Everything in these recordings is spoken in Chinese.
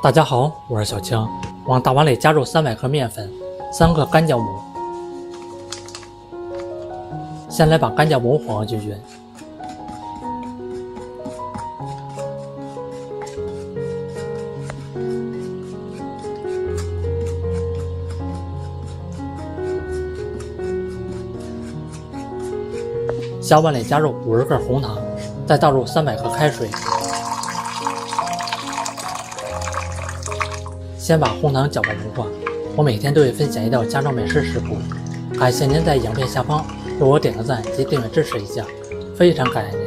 大家好，我是小青。往大碗里加入300克面粉，3克干酵母。先来把干酵母混合均匀。小碗里加入50克紅糖，再倒入300克開水。先把紅糖攪拌融化。我每天都會分享一道家常美食食譜，感謝您在影片下方為我點個讚及訂閱支持一下，非常感謝您。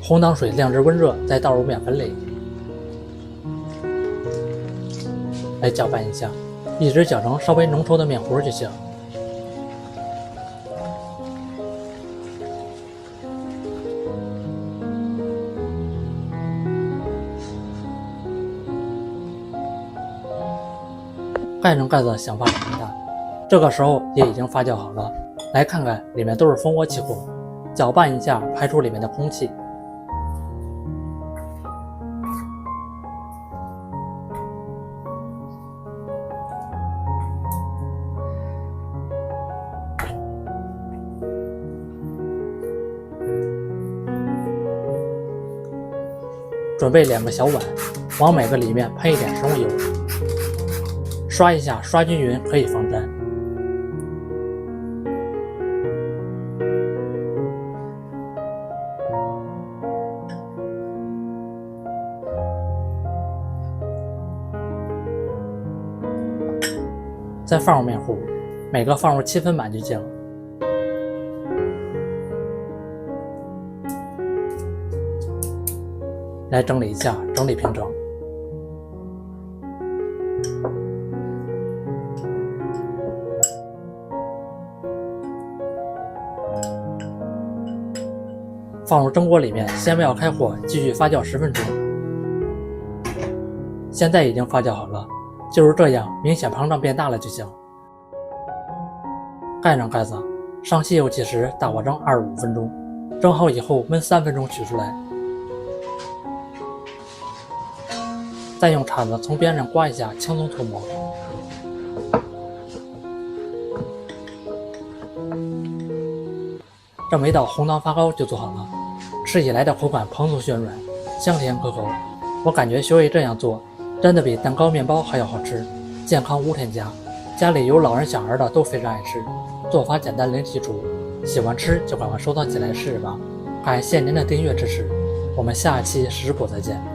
紅糖水晾至溫熱，再倒入麵粉裡，來攪拌一下，一直攪成稍微濃稠的麵糊就行。蓋上蓋子，想法很大。这個時候也已經發酵好了，來看看裡面都是蜂窩起火，攪拌一下，排出裡面的空氣。準備2個小碗，往每個裡面噴一點食用油。刷一下，刷均匀，可以防粘。再放入面糊，每個放入7分满就行。来整理一下，整理平整。放入蒸鍋裡面，先不要開火，繼續發酵10分鐘。現在已經發酵好了，就是這樣，明顯膨脹變大了就行。蓋上蓋子，上吸油漆時大火蒸25分鐘，蒸好以後燜3分鐘取出來。再用叉子從邊上刮一下，輕鬆塗抹。這麼一道紅糖發糕就做好了。吃起來的口感蓬鬆暄軟，香甜可口。我感覺學會這樣做，真的比蛋糕、麵包還要好吃，健康無添加。家裡有老人小孩的都非常愛吃，做法簡單零基礎。喜歡吃就趕快收藏起來試試吧。感謝您的訂閱支持，我們下期食譜再見。